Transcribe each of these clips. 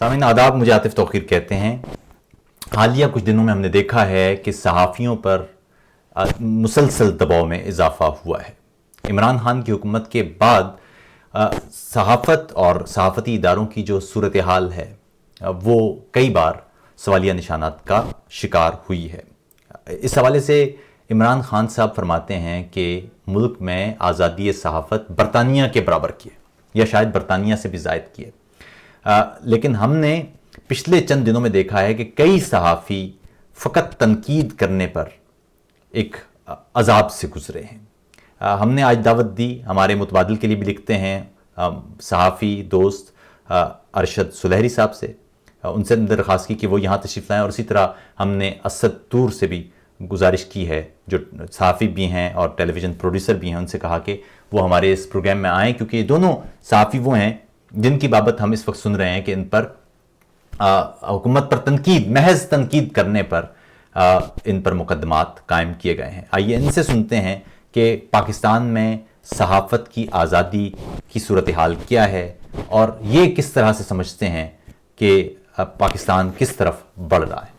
سامعین آداب، مجھے عاطف توقیر کہتے ہیں۔ حالیہ کچھ دنوں میں ہم نے دیکھا ہے کہ صحافیوں پر مسلسل دباؤ میں اضافہ ہوا ہے۔ عمران خان کی حکومت کے بعد صحافت اور صحافتی اداروں کی جو صورتحال ہے وہ کئی بار سوالیہ نشانات کا شکار ہوئی ہے۔ اس حوالے سے عمران خان صاحب فرماتے ہیں کہ ملک میں آزادی صحافت برطانیہ کے برابر کی ہے، یا شاید برطانیہ سے بھی زائد کی ہے۔ لیکن ہم نے پچھلے چند دنوں میں دیکھا ہے کہ کئی صحافی فقط تنقید کرنے پر ایک عذاب سے گزرے ہیں۔ ہم نے آج دعوت دی، ہمارے متبادل کے لیے بھی لکھتے ہیں صحافی دوست ارشد سلیحری صاحب سے، ان سے درخواست کی کہ وہ یہاں تشریف لائیں، اور اسی طرح ہم نے اسد طور سے بھی گزارش کی ہے، جو صحافی بھی ہیں اور ٹیلی ویژن پروڈیوسر بھی ہیں، ان سے کہا کہ وہ ہمارے اس پروگرام میں آئیں، کیونکہ یہ دونوں صحافی وہ ہیں جن کی بابت ہم اس وقت سن رہے ہیں کہ ان پر حکومت پر تنقید، محض تنقید کرنے پر ان پر مقدمات قائم کیے گئے ہیں۔ آئیے ان سے سنتے ہیں کہ پاکستان میں صحافت کی آزادی کی صورتحال کیا ہے، اور یہ کس طرح سے سمجھتے ہیں کہ پاکستان کس طرف بڑھ رہا ہے۔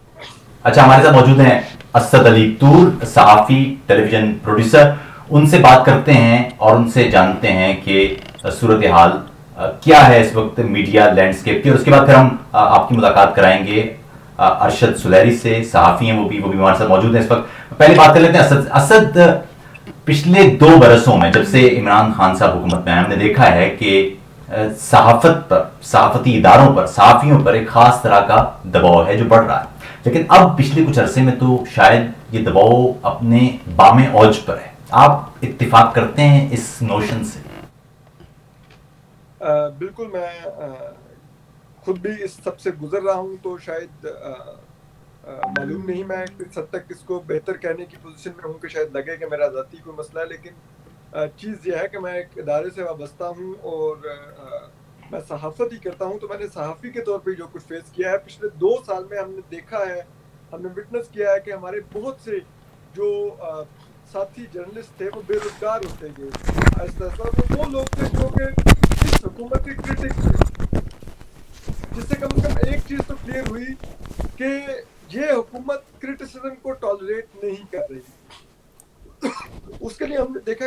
اچھا، ہمارے ساتھ موجود ہیں اسد علی طور، صحافی، ٹیلی ویژن پروڈیوسر۔ ان سے بات کرتے ہیں اور ان سے جانتے ہیں کہ صورتحال کیا ہے اس وقت میڈیا لینڈسکیپ کی، اور اس کے بعد پھر ہم آپ کی ملاقات کرائیں گے ارشد سلیحری سے، صحافی ہیں وہ بھی ہمارے ساتھ موجود ہیں اس وقت۔ پہلے بات کر لیتے ہیں اسد، پچھلے 2 برسوں میں جب سے عمران خان صاحب حکومت میں آئے، ہم نے دیکھا ہے کہ صحافت پر، صحافتی اداروں پر، صحافیوں پر ایک خاص طرح کا دباؤ ہے جو بڑھ رہا ہے، لیکن اب پچھلے کچھ عرصے میں تو شاید یہ دباؤ اپنے بام اوج پر ہے۔ آپ اتفاق کرتے ہیں اس نوشن سے؟ بالکل، میں خود بھی اس سب سے گزر رہا ہوں، تو شاید معلوم نہیں میں کس حد تک اس کو بہتر کہنے کی پوزیشن میں ہوں کہ شاید لگے کہ میرا ذاتی کوئی مسئلہ ہے، لیکن چیز یہ ہے کہ میں ایک ادارے سے وابستہ ہوں اور میں صحافت ہی کرتا ہوں، تو میں نے صحافی کے طور پہ جو کچھ فیس کیا ہے پچھلے 2 سال میں، ہم نے دیکھا ہے، ہم نے وٹنس کیا ہے کہ ہمارے بہت سے جو ساتھی جرنلسٹ تھے وہ بے روزگار ہوتے گئے آہستہ آہستہ، اور وہ لوگ تھے جو کہ اس حکومت کے کرٹک تھے، جس سے کم از کم ایک چیز تو کلیئر ہوئی کہ یہ حکومت کرٹیسزم کو ٹالریٹ نہیں کر رہی۔ اس کے لیے ہم نے دیکھا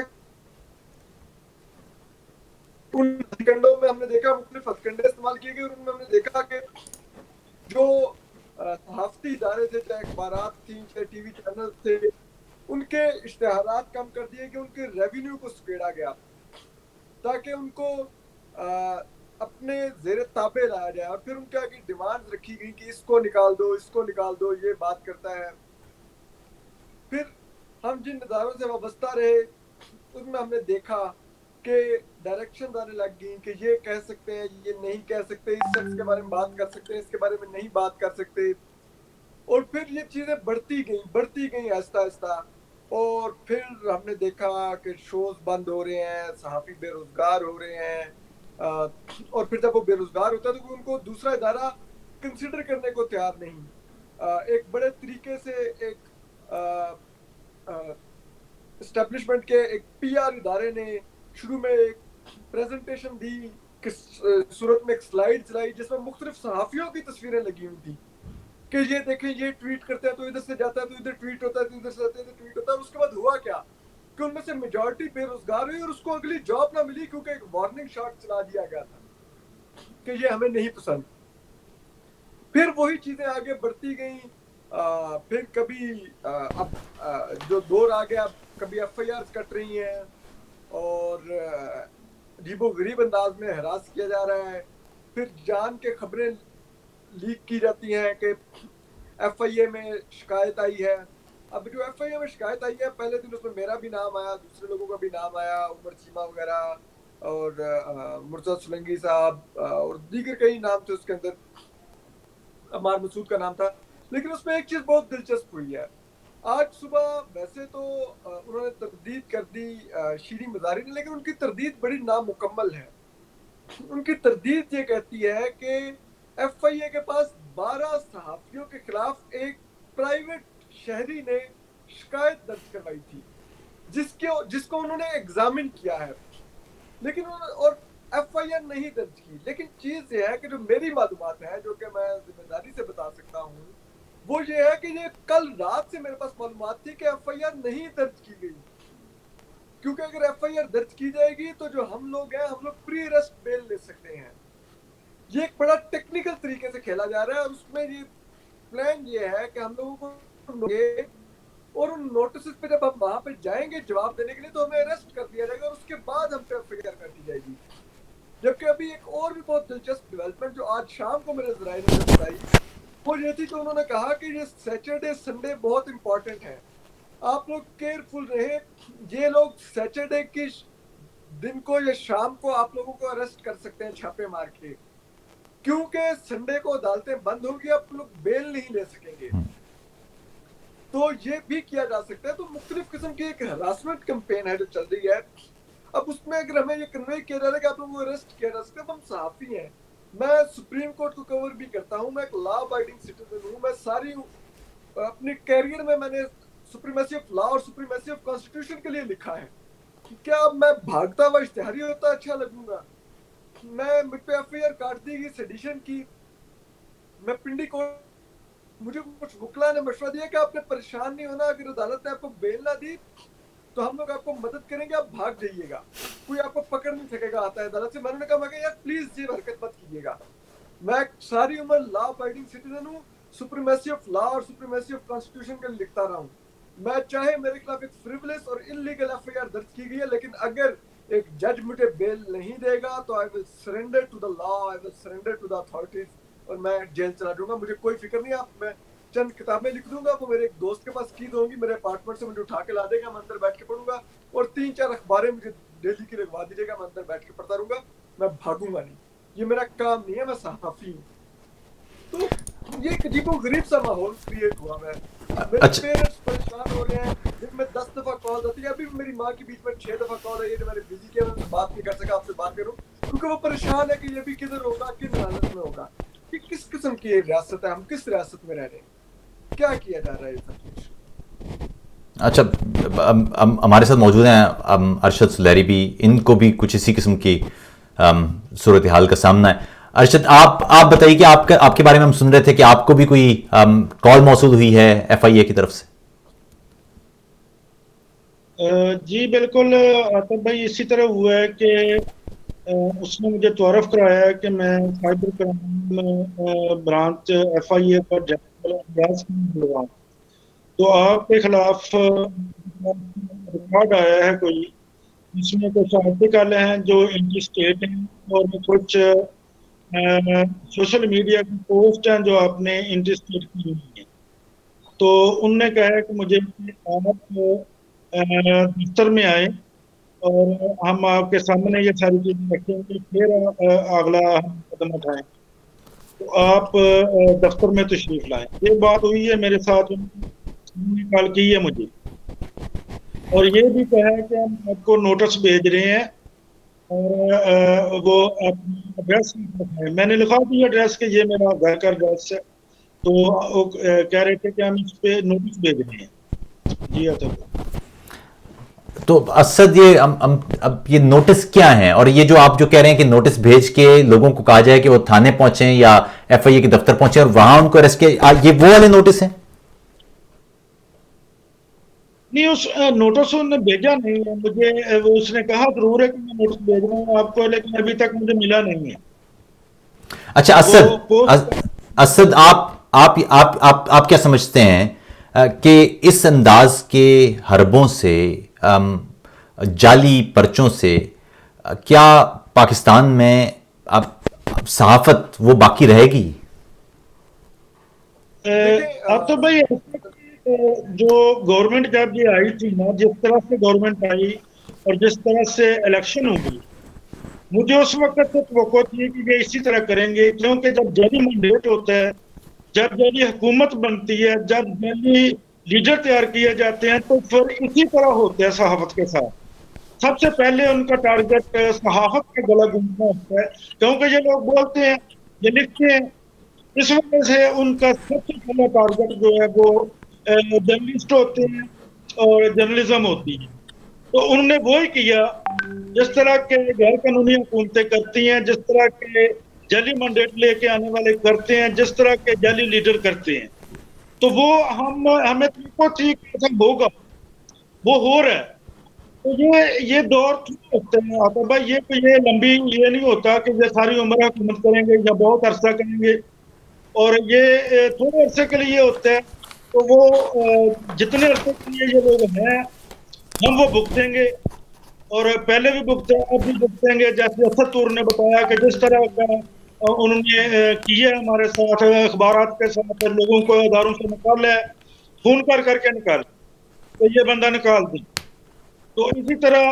ان ہتھکنڈوں میں، ہم نے دیکھا مختلف ہتھکنڈے استعمال کیے گئے، اور ان میں ہم نے دیکھا کہ جو صحافتی ادارے تھے، چاہے اخبارات تھیں، چاہے ٹی وی چینل تھے، ان کے اشتہارات کم کر دیے کہ ان کے ریونیو کو سکیڑا گیا تاکہ ان کو اپنے زیر تابع لایا جائے، اور پھر ان کے آگے ڈیمانڈز رکھی گئی کہ اس کو نکال دو، اس کو نکال دو، یہ بات کرتا ہے۔ پھر ہم جن اداروں سے وابستہ رہے ان میں ہم نے دیکھا کہ ڈائریکشن آنے لگ گئیں کہ یہ کہہ سکتے ہیں، یہ نہیں کہہ سکتے، اس شخص کے بارے میں بات کر سکتے ہیں، اس کے بارے میں نہیں بات کر سکتے، اور پھر یہ چیزیں بڑھتی گئیں آہستہ آہستہ، اور پھر ہم نے دیکھا کہ شوز بند ہو رہے ہیں، صحافی بے روزگار ہو رہے ہیں، اور پھر جب وہ بے روزگار ہوتا ہے تو ان کو دوسرا ادارہ کنسیڈر کرنے کو تیار نہیں۔ ایک بڑے طریقے سے ایک اسٹیبلشمنٹ کے ایک پی آر ادارے نے شروع میں ایک پریزنٹیشن دی، صورت میں ایک سلائیڈ چلائی جس میں مختلف صحافیوں کی تصویریں لگی ہوئی تھی کہ یہ دیکھیں، یہ ٹویٹ کرتا ہے تو ادھر سے جاتا ہے تو ادھر ٹویٹ ہوتا ہے، تو ادھر سے جاتا ہے تو ٹویٹ ہوتا ہے۔ اس کے بعد ہوا کیا کہ ان میں سے میجورٹی بے روزگار ہوئی اور اس کو اگلی جاب نہ ملی، کیونکہ ایک وارننگ شاٹ چلا دیا گیا تھا کہ یہ ہمیں نہیں پسند۔ پھر وہی چیزیں آگے بڑھتی گئیں، پھر کبھی اب جو دور آ گیا، کبھی ایف آئی آرز کٹ رہی ہیں اور عجیب و غریب انداز میں ہراس کیا جا رہا ہے، پھر جان کے خبریں لیک کی جاتی ہیں کہ ایف آئی اے میں شکایت آئی ہے۔ اب جو ایف آئی اے میں شکایت آئی ہے، پہلے دن اس میں میرا بھی نام آیا، دوسرے لوگوں کا بھی نام آیا، عمر چیمہ وغیرہ اور مرتضی سولنگی صاحب اور دیگر کئی نام تھے اس کے اندر، عمار مسعود کا نام تھا، لیکن اس میں ایک چیز بہت دلچسپ ہوئی ہے۔ آج صبح ویسے تو انہوں نے تردید کر دی شیریں مزاری نے، لیکن ان کی تردید بڑی نامکمل ہے۔ ان کی تردید یہ کہتی ہے کہ ایف آئی اے کے پاس 12 صحافیوں کے خلاف ایک پرائیویٹ شہری نے شکایت درج کروائی تھی جس کو انہوں نے ایگزامن کیا ہے، لیکن اور ایف آئی آر نہیں درج کی. لیکن چیز یہ ہے کہ جو میری معلومات ہیں جو کہ میں ذمہ داری سے بتا سکتا ہوں وہ یہ ہے کہ یہ کل رات سے میرے پاس معلومات تھی کہ ایف آئی آر نہیں درج کی گئی, کیونکہ اگر ایف آئی آر درج کی جائے گی تو جو ہم لوگ ہیں ہم لوگ پری ارسٹ بیل لے سکتے ہیں. یہ ایک بڑا ٹیکنیکل طریقے سے کھیلا جا رہا ہے, اور اس میں یہ پلان یہ ہے کہ ہم لوگوں کو اور ان نوٹسز پہ جب ہم وہاں پہ جائیں گے جواب دینے کے لیے تو ہمیں اریسٹ کر دیا جائے گا, اور اس کے بعد ہم پہ ایف آئی آر کر دی جائے گی. جبکہ ابھی ایک اور بھی بہت دلچسپ ڈیولپمنٹ جو آج شام کو میرے ذرائع نے بتائی وہ یہ تھی کہ انہوں نے کہا کہ یہ سیٹرڈے سنڈے بہت امپورٹنٹ ہے, آپ لوگ کیئرفل رہیں. یہ لوگ سیٹرڈے کی دن کو یا شام کو آپ لوگوں کو اریسٹ کر سکتے ہیں چھاپے مار کے, کیونکہ سنڈے کو عدالتیں بند ہوگی, آپ لوگ بیل نہیں لے سکیں گے. تو یہ بھی کیا جا سکتا ہے. تو مختلف قسم کی ایک ہراسمنٹ کمپین ہے جو چل رہی ہے. اب اس میں اگر ہمیں یہ کنوے کیا جا رہا ہے کہ آپ لوگوں کو اریسٹ کیا جا سکتا ہے, ہم صحافی ہیں, میں سپریم کورٹ کو کور بھی کرتا ہوں, میں ایک لا ابائڈنگ سٹیزن ہوں, میں ساری اپنی کیریئر میں نے سپریمیسی آف لا اور سپریمیسی آف کانسٹیٹیوشن کے لیے لکھا ہے. کیا اب میں بھاگتا ہوا اشتہاری ہوتا اچھا لگوں گا؟ میں مجھ پہ ایف آئی آر کاٹ دی گئی سیڈیشن کی, میں پنڈی کو مجھے کچھ وکلا نے مشورہ دیا کہ آپ نے پریشان نہیں ہونا, اگر عدالت نے آپ کو بیل نہ دی تو ہم لوگ آپ کو مدد کریں گے, آپ بھاگ جائیے گا, کوئی آپ کو پکڑ نہیں سکے گا آتا ہے عدالت سے. میں نے کہا میں کہ یار پلیز یہ حرکت مت کیجیے گا, میں ساری عمر لا ابائڈنگ سٹیزن ہوں, سپریمیسی آف لا اور سپریمیسی آف کانسٹیٹیوشن کے لکھتا رہا ہوں. میں چاہے میرے خلاف ایک فریولس اور انلیگل ایف آئی آر درج کی گئی ہے, لیکن اگر ایک جج مجھے بیل نہیں دے گا تو I will surrender to the law, I will surrender to the authorities, اور میں جیل چلا جاؤں گا. مجھے کوئی فکر نہیں ہے, میں چند کتابیں لکھ دوں گا, وہ میرے ایک دوست کے پاس کی دوں گی, میرے اپارٹمنٹ سے مجھے اٹھا کے لا دے گا, میں اندر بیٹھ کے پڑھوں گا, اور 3-4 اخباریں مجھے ڈیلی کی لگوا دیجیے گا, میں اندر بیٹھ کے پڑھتا رہوں گا, میں بھاگوں گا نہیں. یہ میرا کام نہیں ہے, میں صحافی ہوں. تو یہ ایک عجیب و غریب سا ماحول کریٹ ہوا ہے. میرے پیرنٹس پریشان ہو رہے ہیں, دن میں 10 دفعہ کال آتی ہے. ابھی میری ماں کی بیچ میں 6 دفعہ کال آئی ہے جو میں نے بزی کیا, میں ان سے بات نہیں کر سکا, آپ سے بات کروں, کیونکہ وہ پریشان ہے کہ یہ بھی کدھر ہوگا, کن حالت میں ہوگا. یہ کس قسم کی ریاست ہے, ہم کس ریاست میں رہ رہے ہیں, کیا کیا جا رہا ہے یہ سب کچھ. اچھا, ہمارے ساتھ موجود ہیں ارشد سلیری بھی, ان کو بھی کچھ اسی قسم کی صورتحال کا سامنا ہے. ارشد, آپ بتائیے کہ آپ کے بارے میں ہم سن رہے تھے کہ آپ کو بھی کوئی کال موصول ہوئی ہے ایف آئی اے کی طرف سے. جی بالکل عاطف بھائی, اسی طرح ہوا ہے کہ اس نے مجھے تعارف کرایا ہے کہ میں سائبر کرائم برانچ ایف آئی اے پر ہوں. تو آپ کے خلاف ریکارڈ آیا ہے کوئی, اس میں کچھ آرٹیکل ہیں جو انٹی اسٹیٹ ہیں, اور کچھ سوشل میڈیا کی پوسٹ ہیں جو آپ نے انٹی اسٹیٹ کی ہوئی ہیں. تو ان نے کہا کہ مجھے آپ دفتر میں آئے اور ہم آپ کے سامنے یہ ساری چیزیں رکھیں گے, پھر اگلا ہم قدم اٹھائیں. تو آپ دفتر میں تشریف لائیں. یہ بات ہوئی ہے میرے ساتھ, کال کی ہے مجھے, اور یہ بھی کہا ہے کہ ہم آپ کو نوٹس بھیج رہے ہیں, اور وہ اپنا ایڈریس ہے. میں نے لکھا دیا ایڈریس کہ یہ میرا گھر کا ایڈریس ہے. تو وہ کہہ رہے تھے کہ ہم اس پہ نوٹس بھیج رہے ہیں. جی ہاں. تو اسد, اب یہ نوٹس کیا ہیں, اور یہ جو آپ جو کہہ رہے ہیں کہ نوٹس بھیج کے لوگوں کو کہا جائے کہ وہ تھانے پہنچیں یا ایف آئی اے کے دفتر پہنچیں اور وہاں ان کو اریسٹ کیا, یہ وہ والے نوٹس ہیں؟ نہیں, اس نوٹس انہوں نے بھیجا نہیں ہے مجھے. وہ اس نے کہا ضرور ہے کہ میں نوٹس بھیج رہا ہوں آپ کو, لیکن ابھی تک مجھے ملا نہیں ہے. اچھا اسد, آپ کیا سمجھتے ہیں کہ اس انداز کے حربوں سے, جعلی پرچوں سے, کیا پاکستان میں اب صحافت وہ باقی رہے گی؟ اب تو بھائی جو گورنمنٹ جب یہ آئی تھی نا, جس طرح سے گورنمنٹ آئی اور جس طرح سے الیکشن ہوگی, مجھے اس وقت سے توقع تھی کہ یہ اسی طرح کریں گے. کیونکہ جب جعلی مینڈیٹ ہوتا ہے, جب جعلی حکومت بنتی ہے, جب جعلی لیڈر تیار کیے جاتے ہیں, تو پھر اسی طرح ہوتا ہے صحافت کے ساتھ. سب سے پہلے ان کا ٹارگٹ صحافت کا گلا گھونٹنا ہوتا ہے, کیونکہ یہ لوگ بولتے ہیں, یہ لکھتے ہیں. اس وجہ سے ان کا سب سے پہلا ٹارگٹ جو ہے وہ جرنلسٹ ہوتے ہیں اور جرنلزم ہوتی ہے. تو انہوں نے وہی کیا جس طرح کے غیر قانونی حکومتیں کرتی ہیں, جس طرح کے جعلی مینڈیٹ لے کے آنے والے کرتے ہیں, جس طرح کے جعلی لیڈر کرتے ہیں. تو وہ ہمیں تو ٹھیک ایسا ہوگا, وہ ہو رہا ہے. تو یہ دور ہوتے ہیں آتا بھائی, یہ لمبی یہ نہیں ہوتا کہ یہ ساری عمر حکومت کریں گے یا بہت عرصہ کریں گے, اور یہ تھوڑے عرصے کے لیے ہوتا ہے. تو وہ جتنے عرصے کے لیے یہ لوگ ہیں ہم وہ بھگتیں گے, اور پہلے بھی بھگتے اب بھی بھگتیں گے. جیسے اسد طور نے بتایا کہ جس طرح کا انہوں نے کیا ہمارے ساتھ, اخبارات کے ساتھ لوگوں کو اداروں سے نکالا ہے, فون کر کے نکال, تو یہ بندہ نکال دیں. تو اسی طرح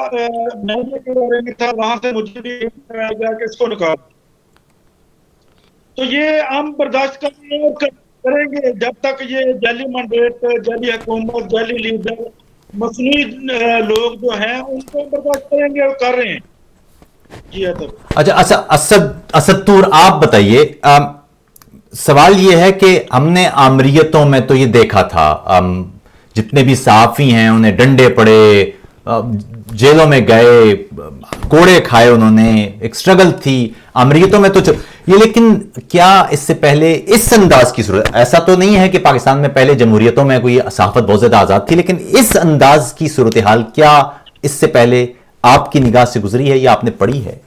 میڈیا کے بارے میں تھا, وہاں سے مجھے بھی گیا کہ اس کو نکال. تو یہ ہم برداشت کریں گے جب تک یہ جعلی مینڈیٹ, جعلی حکومت, جعلی لیڈر, مصنوعی لوگ جو ہیں ان کو برداشت کریں گے اور کر رہے ہیں. جی اچھا اسد طور آپ بتائیے, سوال یہ ہے کہ ہم نے آمریتوں میں تو یہ دیکھا تھا, جتنے بھی صحافی ہیں انہیں ڈنڈے پڑے, جیلوں میں گئے, کوڑے کھائے انہوں نے, ایک سٹرگل تھی امریتوں میں. تو یہ لیکن کیا اس سے پہلے اس انداز کی صورت, ایسا تو نہیں ہے کہ پاکستان میں پہلے جمہوریتوں میں کوئی صحافت بہت زیادہ آزاد تھی, لیکن اس انداز کی صورتحال کیا اس سے پہلے آپ کی نگاہ سے گزری ہے یا آپ نے پڑھی ہے؟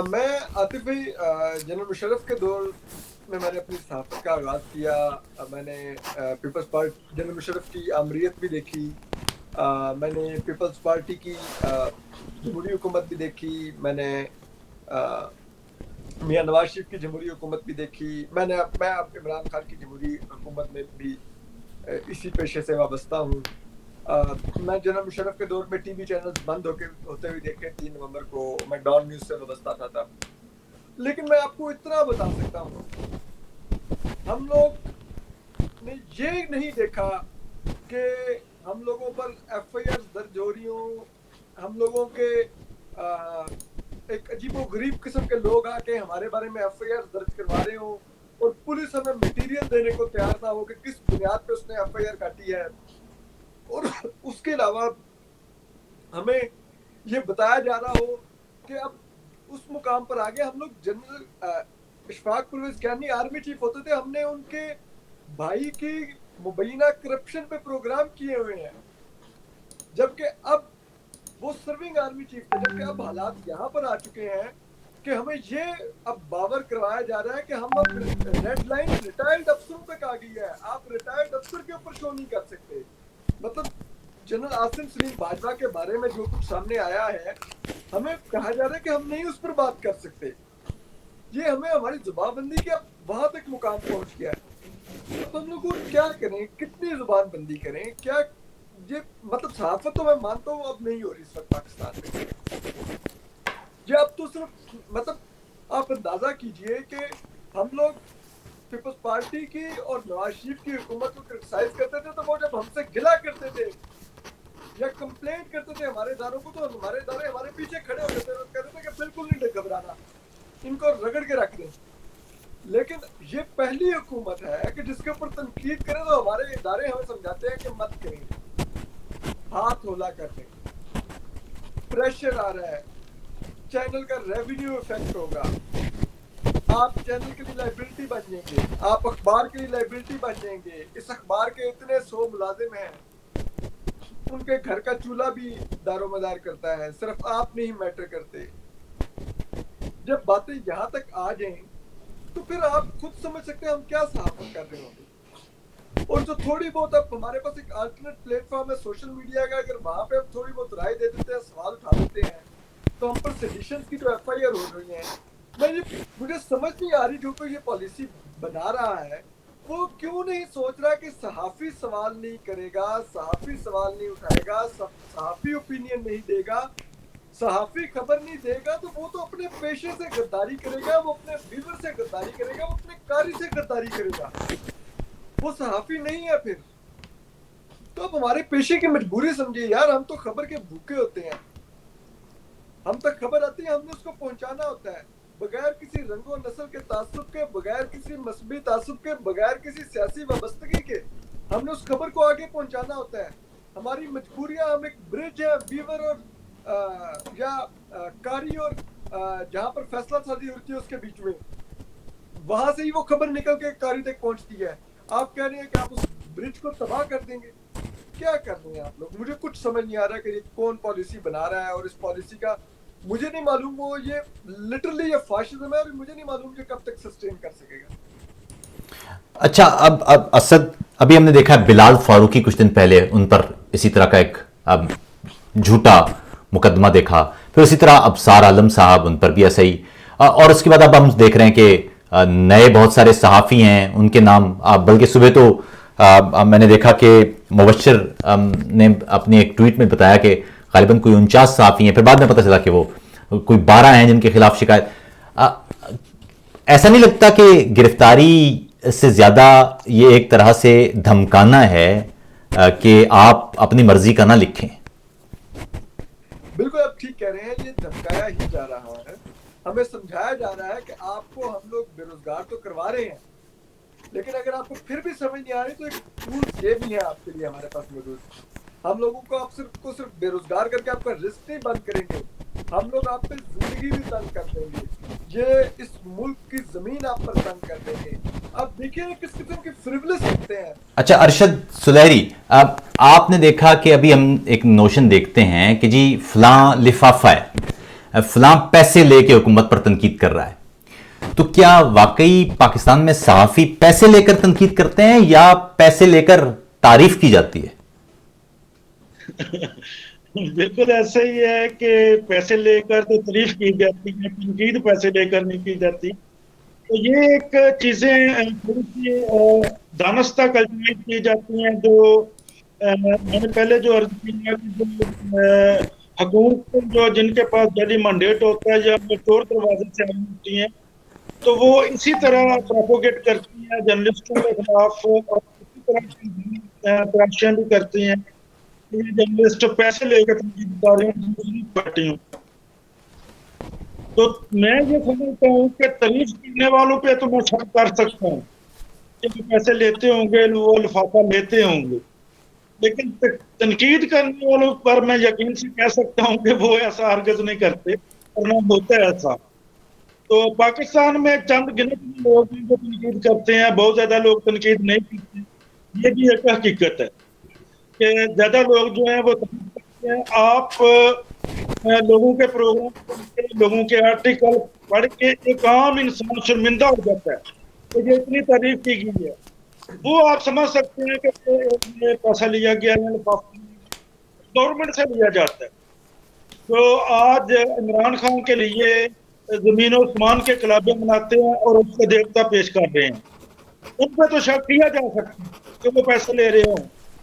میں عاطف بھائی, جنرل مشرف کے دور میں نے اپنی صحافت کا آغاز کیا. میں نے پیپلز پارٹی, جنرل مشرف کی آمریت بھی دیکھی, میں نے پیپلز پارٹی کی جمہوری حکومت بھی دیکھی, میں نے میاں نواز شریف کی جمہوری حکومت بھی دیکھی, میں اب عمران خان کی جمہوری حکومت میں بھی اسی پیشے سے وابستہ ہوں. میں جنرل مشرف کے دور میں ٹی وی چینلز بند ہوتے ہوئے دیکھے. 3 نومبر کو میں ڈان نیوز سے وابستہ تھا تب. لیکن میں آپ کو اتنا بتا سکتا ہوں, ہم لوگ نے یہ نہیں دیکھا کہ ہم لوگوں پر ایف آئی آر درج ہو رہی ہوں. ہم لوگوں کے ایک عجیب و غریب قسم کے لوگ آ کے ہمارے بارے میں ایف آئی آر درج کروا رہے ہوں, اور پولیس ہمیں مٹیریل دینے کو تیار نہ ہو کہ کس بنیاد پہ اس نے ایف آئی آر کاٹی ہے. اور اس کے علاوہ ہمیں یہ بتایا جا رہا ہو کہ اب اس مقام پر آگے ہم لوگ general Ashfaq Parvez Kayani army chief ہوتے تھے, ہم نے ان کے بھائی کی مبینہ کرپشن پہ پروگرام کیے ہوئے ہیں, جبکہ اب وہ سرونگ آرمی چیف تھے. جبکہ اب حالات یہاں پر آ چکے ہیں کہ ہمیں یہ اب باور کروایا جا رہا ہے کہ ہم اب ریڈ لائن ریٹائرڈ افسروں تک آ گئی ہے, آپ ریٹائرڈ افسر کے اوپر شو نہیں کر سکتے. مطلب جنرل عاصم سلیم باجوہ کے بارے میں جو کچھ سامنے آیا ہے, ہمیں کہا جا رہا ہے کہ ہم نہیں اس پر بات کر سکتے. یہ ہمیں ہماری زبان بندی کے وہاں تک مقام پہنچ گیا ہے. اب ہم لوگ کیا کریں, کتنی زبان بندی کریں, کیا یہ مطلب صحافت تو میں مانتا ہوں اب نہیں ہو رہی اس وقت پاکستان میں. یہ اب تو صرف مطلب آپ اندازہ کیجئے کہ ہم لوگ پیپلز پارٹی کی اور نواز شریف کی حکومت کو کرٹیسائز کرتے تھے, تو وہ جب ہم سے گلا کرتے تھے یا کمپلینٹ کرتے تھے ہمارے اداروں کو, تو ہمارے ادارے ہمارے پیچھے کھڑے ہوتے تھے اور کہتے تھے کہ بالکل نہیں گھبرانا, ان کو رگڑ کے رکھ دیں. لیکن یہ پہلی حکومت ہے کہ جس کے اوپر تنقید کریں تو ہمارے ادارے ہمیں سمجھاتے ہیں کہ مت کریں, ہاتھ ہولا کر دیں, پریشر آ رہا ہے, چینل کا ریونیو افیکٹ ہوگا, آپ چینل کے لیے لائبلٹی بن جائیں گے, آپ اخبار کے لیے لائبلٹی بن جائیں گے. اس اخبار کے اتنے 100 ملازم ہیں, ان کے گھر کا چولہا بھی دار و مدار کرتا ہے, صرف آپ نہیں میٹر کرتے. جب باتیں یہاں تک آ جائیں تو پھر آپ خود سمجھ سکتے ہیں ہم کیا صحافت کر رہے ہوں گے. اور جو تھوڑی بہت اب ہمارے پاس ایک الٹرنیٹ پلیٹ فارم ہے سوشل میڈیا کا, اگر وہاں پہ ہم تھوڑی بہت رائے دے دیتے ہیں, سوال اٹھا دیتے ہیں, تو ہم پر سیڈیشنز کی جو ایف آئی آر ہو رہی ہیں, مجھے سمجھ نہیں آ رہی جو کوئی یہ پالیسی بنا رہا ہے وہ کیوں نہیں سوچ رہا کہ صحافی سوال نہیں کرے گا, صحافی سوال نہیں اٹھائے گا, صحافی اوپینین نہیں دے گا, صحافی خبر نہیں دے گا, تو وہ تو اپنے پیشے سے غداری کرے گا, وہ اپنے ویور سے غداری کرے گا, وہ اپنے کاری سے غداری کرے گا, وہ صحافی نہیں ہے پھر. تو اب ہمارے پیشے کی مجبوری سمجھیے یار, ہم تو خبر کے بھوکے ہوتے ہیں, ہم تک خبر آتی ہے, ہم نے اس کو پہنچانا ہوتا ہے بغیر کسی رنگ و نسل کے تعصب کے, بغیر کسی مذہبی تعصب کے, بغیر کسی سیاسی وابستگی کے, ہم نے اس خبر کو آگے پہنچانا ہوتا ہے. ہماری مجبوریاں، ہم ایک برج ہے ویور اور یا کاری اور جہاں پر فیصلہ سازی ہوتی ہے اس کے بیچ میں، وہاں سے ہی وہ خبر نکل کے کاری تک پہنچتی ہے. آپ کہہ رہے ہیں کہ آپ اس برج کو تباہ کر دیں گے. کیا کر رہے ہیں آپ لوگ؟ مجھے کچھ سمجھ نہیں آ رہا کہ یہ کون پالیسی بنا رہا ہے، اور اس پالیسی کا مجھے نہیں معلوم وہ یہ لٹرلی یہ فاشزم ہے، اور مجھے نہیں معلوم کہ کب تک سسٹین کر سکے گا. اچھا، اب اسد، ابھی ہم نے دیکھا ہے بلال فاروقی کچھ دن پہلے ان پر اسی طرح کا ایک جھوٹا مقدمہ دیکھا، پھر اسی طرح ابصار عالم صاحب، ان پر بھی ایسا ہی، اور اس کے بعد اب ہم دیکھ رہے ہیں کہ نئے بہت سارے صحافی ہیں، ان کے نام بلکہ صبح تو میں نے دیکھا کہ مبشر نے اپنی ایک ٹویٹ میں بتایا کہ غالباً کوئی 49 صحافی ہیں، پھر بعد میں پتہ چلا کہ وہ کوئی 12 ہیں جن کے خلاف شکایت. ایسا نہیں لگتا کہ گرفتاری سے زیادہ یہ ایک طرح سے دھمکانا ہے کہ آپ اپنی مرضی کا نہ لکھیں؟ بالکل آپ ٹھیک کہہ رہے ہیں، یہ دھمکایا ہی جا رہا ہے. ہمیں سمجھایا جا رہا ہے کہ آپ کو ہم لوگ بے روزگار تو کروا رہے ہیں، لیکن اگر آپ کو پھر بھی سمجھ نہیں آ رہی تو ایک ٹولز یہ بھی ہے آپ کے لیے ہمارے پاس موجود. ہم لوگوں کو آپ صرف بے روزگار کر کے آپ کا رزق نہیں بند کریں گے، ہم لوگ آپ پہ زندگی بھی تنگ کر دیں گے، یہ اس ملک کی زمین آپ پر تنگ کر دیں گے. آپ دیکھیں کس قسم کی فریولس ہوتے ہیں. اچھا ارشد سلیری، آپ نے دیکھا کہ ابھی ہم ایک نوشن دیکھتے ہیں کہ جی فلاں لفافہ ہے، فلاں پیسے لے کے حکومت پر تنقید کر رہا ہے، تو کیا واقعی پاکستان میں صحافی پیسے لے کر تنقید کرتے ہیں یا پیسے لے کر تعریف کی جاتی ہے؟ بالکل ایسا ہی ہے کہ پیسے لے کر تو تعریف کی جاتی ہے، تنقید پیسے لے کر نہیں کی جاتی. تو یہ ایک چیزیں تھوڑی سی دانستہ کلٹیویٹ کی جاتی ہیں، جو میں نے پہلے جو عرض کیا کہ جو حکومت جو جن کے پاس جعلی مینڈیٹ ہوتا ہے یا وہ چور دروازے سے آئی ہوتی ہیں، تو وہ اسی طرح پروپوگیٹ کرتی ہیں جرنلسٹوں کے خلاف، اور اسی طرح تراشیاں بھی کرتی ہیں. جرنلسٹ پیسے لے کر تنقید کر رہے ہیں دوسری پارٹیوں. تو میں یہ سمجھتا ہوں کہ تعریف کرنے والوں پہ تو میں شک کر سکتا ہوں کہ وہ پیسے لیتے ہوں گے، وہ لفافہ لیتے ہوں گے، لیکن تنقید کرنے والوں پر میں یقین سے کہہ سکتا ہوں کہ وہ ایسا ہرگز نہیں کرتے، اور نہ ہوتا ہے ایسا. تو پاکستان میں چند گنے لوگ ہیں جو تنقید کرتے ہیں، بہت زیادہ لوگ تنقید نہیں کرتے. یہ بھی ایک حقیقت ہے کہ زیادہ لوگ جو ہیں وہ تنقید کرتے ہیں. آپ لوگوں کے پروگرام پڑھ کے، لوگوں کے آرٹیکل پڑھ کے ایک عام انسان شرمندہ ہو جاتا ہے کہ یہ اتنی تعریف کی گئی ہے. وہ آپ سمجھ سکتے ہیں کہ یہ پیسہ لیا گیا ہے، گورنمنٹ سے لیا جاتا ہے. تو آج عمران خان کے لیے زمین و آسمان کے کلابے مناتے ہیں اور اس کو دیوتا پیش کر رہے ہیں. ان پہ تو شک کیا جا سکتا ہے کہ وہ پیسے لے رہے ہوں،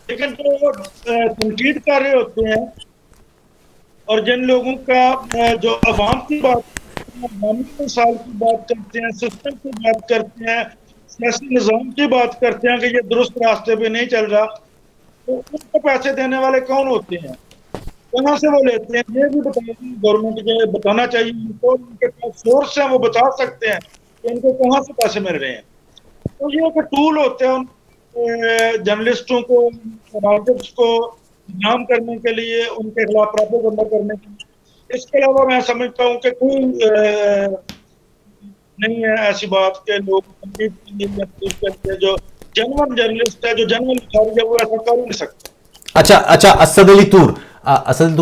لیکن جو تنقید کر رہے ہوتے ہیں اور جن لوگوں کا جو عوام کی بات کرتے ہیں، عوامی مسائل کی بات کرتے ہیں، سسٹم کی بات کرتے ہیں، سیاسی نظام کی بات کرتے ہیں کہ یہ درست راستے پہ نہیں چل رہا، تو ان کو پیسے دینے والے کون ہوتے ہیں، کہاں سے وہ لیتے ہیں؟ یہ بھی بتائیں، گورنمنٹ کو بتانا چاہیے، ان کے پاس سورس ہیں، وہ بتا سکتے ہیں کہ ان کو کہاں سے پیسے مل رہے ہیں. تو یہ ایک ٹول ہوتے ہیں ان جرنلسٹوں کو، رائٹرز کو نام کرنے کے لیے، ان کے خلاف پروپیگنڈا کرنے کے لیے. اس کے علاوہ میں سمجھتا ہوں کہ کوئی نہیں ہے ایسی بات کہ لوگ تنقید کے لیے جو جنون جرنلسٹ ہے، جو جنون لکھاری ہے، وہ ایسا کر نہیں سکتا. اچھا اسد علی طور،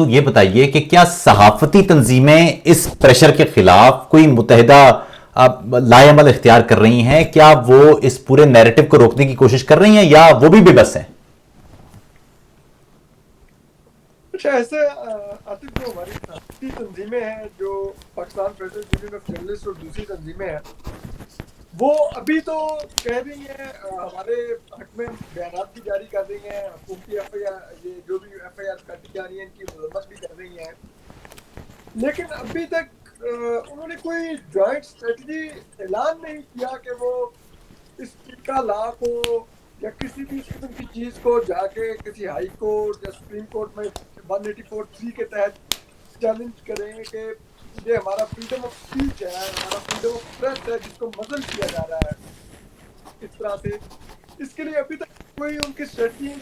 یہ بتائیے کہ کیا صحافتی تنظیمیں اس پریشر کے خلاف کوئی متحدہ لائے عمل اختیار کر رہی ہیں؟ کیا وہ اس پورے نیریٹو کو روکنے کی کوشش کر رہی ہیں یا وہ بھی بے بس ہیں؟ اچھا، ایسے عاطف جو ہماری صحافتی تنظیمیں ہیں، جو Pakistan federation union of journalist اور دوسری تنظیمیں ہیں، وہ ابھی تو کہہ رہی ہیں ہمارے حق میں بیانات بھی جاری کر رہی ہیں، حکومتی ایف آئی آر، یہ جو بھی ایف آئی آر کاٹی جا رہی ہیں ان کی مذمت بھی کر رہی ہیں، لیکن ابھی تک انہوں نے کوئی جوائنٹ اسٹریٹجی اعلان نہیں کیا کہ وہ اس کا لا کو یا کسی بھی اس قسم کی چیز کو جا کے کسی ہائی کورٹ یا سپریم کورٹ میں 184(3) کے تحت چیلنج کریں کہ یہ ہمارا فریڈم آف اسپیچ ہے، ہمارا فریڈم آف پریس ہے، جس کو مزل کیا جا رہا ہے اس طرح سے. اس کے لیے ابھی تک کوئی ان کی اسٹریٹجی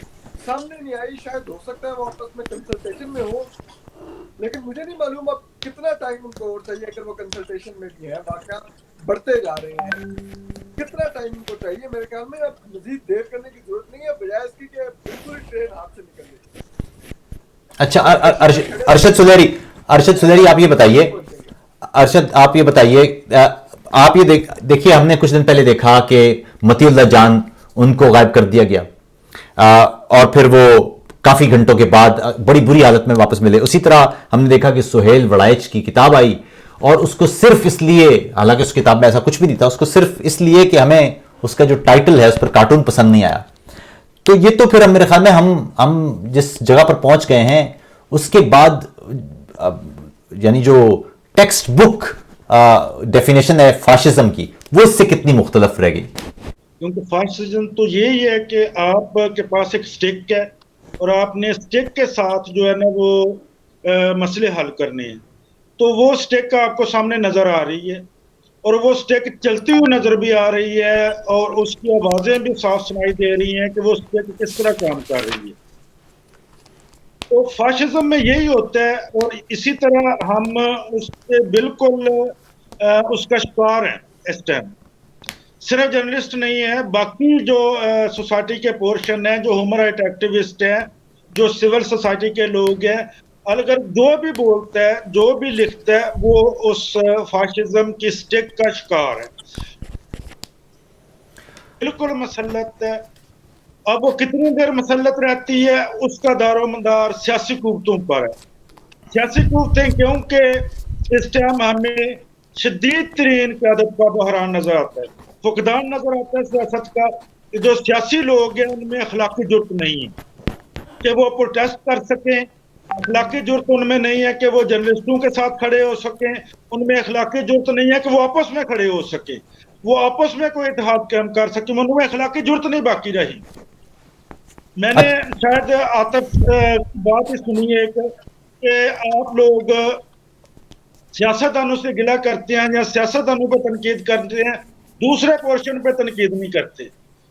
سامنے نہیں آئی. شاید ہو سکتا ہے وہ آپس میں کنسلٹیشن میں ہو, لیکن مجھے نہیں معلوم اب کتنا ٹائم ان کو اور چاہیے. اگر وہ کنسلٹیشن میں بھی ہے, واقعات بڑھتے جا رہے ہیں, کتنا ٹائم ان کو چاہیے؟ میرے خیال میں اب مزید دیر کرنے کی ضرورت نہیں ہے, بجائے اس کی کہ بالکل ٹرین ہاتھ سے نکل جائے. اچھا ارشد سلیری آپ یہ بتائیے, ارشد آپ یہ بتائیے, آپ یہ دیکھیے ہم نے کچھ دن پہلے دیکھا کہ متی اللہ جان ان کو غائب کر دیا گیا, اور پھر وہ کافی گھنٹوں کے بعد بڑی بری حالت میں واپس ملے. اسی طرح ہم نے دیکھا کہ سہیل وڑائچ کی کتاب آئی, اور اس کو صرف اس لیے, حالانکہ اس کتاب میں ایسا کچھ بھی نہیں تھا, اس کو صرف اس لیے کہ ہمیں اس کا جو ٹائٹل ہے اس پر کارٹون پسند نہیں آیا. تو یہ تو پھر میرے خیال میں ہم جس جگہ پر پہنچ گئے ہیں اس کے بعد, یعنی جو ٹیکسٹ بک ڈیفینیشن ہے فاشزم کی, وہ اس سے کتنی مختلف رہ گئی؟ کیونکہ فاشزم تو یہی ہے کہ آپ کے پاس ایک سٹک ہے اور آپ نے سٹک کے ساتھ جو ہے نا وہ مسئلے حل کرنے ہیں. تو وہ سٹک آپ کو سامنے نظر آ رہی ہے, اور وہ سٹک چلتی ہوئی نظر بھی آ رہی ہے, اور اس کی آوازیں بھی صاف سنائی دے رہی ہیں کہ وہ سٹک کس طرح کام کر رہی ہے. تو فاشزم میں یہی ہوتا ہے, اور اسی طرح ہم اس سے بالکل اس کا شکار ہیں اس ٹائم. صرف جرنلسٹ نہیں ہے, باقی جو سوسائٹی کے پورشن ہیں, جو ہیومن رائٹ ایکٹیوسٹ ہیں, جو سول سوسائٹی کے لوگ ہیں, اگر جو بھی بولتا ہے, جو بھی لکھتا ہے, وہ اس فاشزم کی سٹک کا شکار ہے. بالکل مسلط ہے. اب وہ کتنی دیر مسلط رہتی ہے, اس کا دار و مدار سیاسی قوتوں پر ہے. سیاسی قوتیں کیونکہ اس ٹائم ہمیں شدید ترین قیادت کا بحران نظر آتا ہے, فقدان نظر آتا ہے سیاست کا. جو سیاسی لوگ ہیں ان میں اخلاقی جرت نہیں ہے کہ وہ پروٹیسٹ کر سکیں, اخلاقی جرت ان میں نہیں ہے کہ وہ جرنلسٹوں کے ساتھ کھڑے ہو سکیں, ان میں اخلاقی جرت نہیں ہے کہ وہ آپس میں کھڑے ہو سکیں, وہ آپس میں کوئی اتحاد قائم کر سکیں, ان میں اخلاقی جرت نہیں باقی رہی. میں نے شاید عاطف بات ہی سنی ہے کہ آپ لوگ سیاستدانوں سے گلہ کرتے ہیں یا سیاستدانوں پہ تنقید کرتے ہیں, دوسرے پورشن پہ تنقید نہیں کرتے.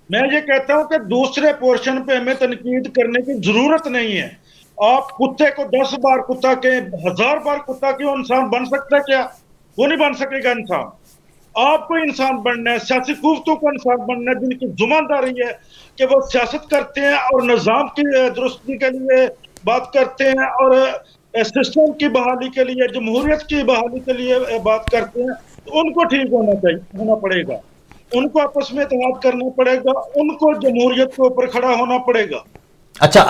میں یہ کہتا ہوں کہ دوسرے پورشن پہ ہمیں تنقید کرنے کی ضرورت نہیں ہے. آپ کتے کو 10 بار کتا کے 1000 بار کتا کیوں انسان بن سکتا ہے کیا؟ وہ نہیں بن سکے گا انسان. آپ کو انسان بننا ہے, سیاسی قوتوں کو انسان بننا ہے, جن کی ذمہ داری ہے کہ وہ سیاست کرتے ہیں اور نظام کی درستگی کے لیے بات کرتے ہیں, اور سسٹم کی بحالی کے لیے, جمہوریت کی بحالی کے لیے بات کرتے ہیں. تو ان کو ٹھیک ہونا پڑے گا, ان کو آپس میں اتحاد کرنا پڑے گا, ان کو جمہوریت کے اوپر کھڑا ہونا پڑے گا. اچھا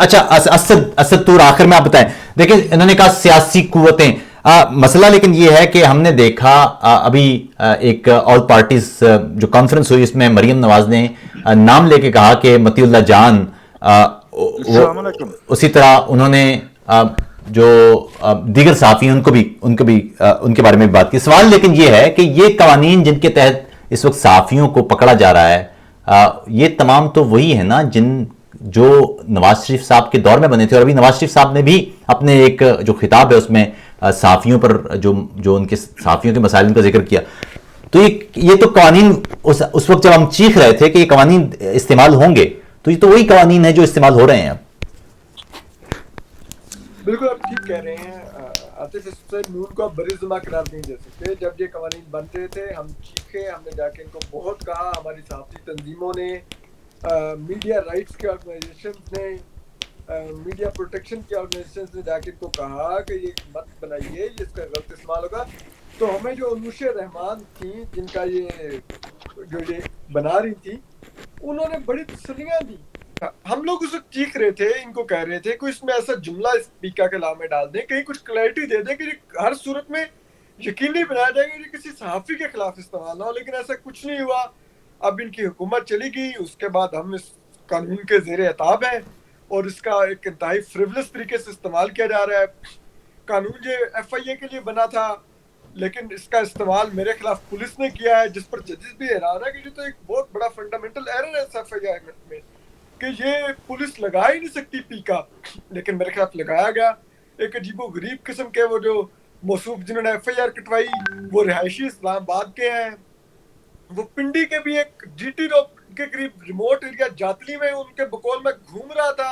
اسد طور آخر میں آپ بتائیں. دیکھیں انہوں نے کہا سیاسی قوتیں, مسئلہ لیکن یہ ہے کہ ہم نے دیکھا ابھی ایک آل پارٹیز جو کانفرنس ہوئی, اس میں مریم نواز نے نام لے کے کہا کہ متی اللہ جان, اسی طرح انہوں نے جو دیگر صحافی ہیں ان کے بارے میں بات کی. سوال لیکن یہ ہے کہ یہ قوانین جن کے تحت اس وقت صحافیوں کو پکڑا جا رہا ہے, یہ تمام تو وہی ہے نا جو نواز شریف صاحب کے دور میں بنے تھے, اور ابھی نواز شریف صاحب نے بھی اپنے ایک جو خطاب ہے اس میں صحافیوں پر جو ان کے صحافیوں کے مسائل کا ذکر کیا. تو یہ تو قوانین اس وقت جب ہم چیخ رہے تھے کہ یہ قوانین استعمال ہوں گے, تو یہ تو وہی قوانین ہیں جو استعمال ہو رہے ہیں اب. بالکل آپ ٹھیک کہہ رہے ہیں عاطف, اس سے نون کو آپ بری ذمہ قرار نہیں دے سکتے. جب یہ قوانین بنتے تھے ہم چیخے, ہم نے جا کے ان کو بہت کہا, ہماری صحافتی تنظیموں نے, میڈیا رائٹس کے آرگنائزیشنز نے, میڈیا پروٹیکشن کی آرگنائزیشنز نے جا کے ان کو کہا کہ یہ مت بنائیے, یہ اس کا غلط استعمال ہوگا. تو ہمیں جو انوش رحمان تھیں جن کا یہ بنا رہی تھی, انہوں نے بڑی تسلیاں دی. ہم لوگ اس وقت چیخ رہے تھے, ان کو کہہ رہے تھے کوئی اس میں ایسا جملہ اسپیکر کے نام میں ڈال دیں, کہیں کچھ کلیئرٹی دے دیں کہ ہر صورت میں یقینی بنایا جائے گا کہ کسی صحافی کے خلاف استعمال نہ ہو. لیکن ایسا کچھ نہیں ہوا. اب ان کی حکومت چلی گئی, اس کے بعد ہم اس قانون کے زیر عتاب ہیں, اور اس کا ایک انتہائی فریولس طریقے سے استعمال کیا جا رہا ہے. قانون جو ایف آئی اے کے لیے بنا تھا, لیکن اس کا استعمال میرے خلاف پولیس نے کیا ہے, جس پر ججز بھی حیران ہے کہ یہ تو ایک بہت بڑا فنڈامنٹل ایرر ہے اس ایف آئی اے میں کہ یہ پولیس لگا ہی نہیں سکتی پی کا, لیکن میرے خلاف لگایا گیا. ایک عجیب و غریب قسم کے وہ جو موصوف جنہوں نے ایف آئی آر کٹوائی وہ رہائشی اسلام آباد کے ہیں, وہ پنڈی کے بھی ایک جی ٹی روڈ کے قریب ریموٹ ایریا جاتلی میں ان کے بقول میں گھوم رہا تھا,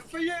FIA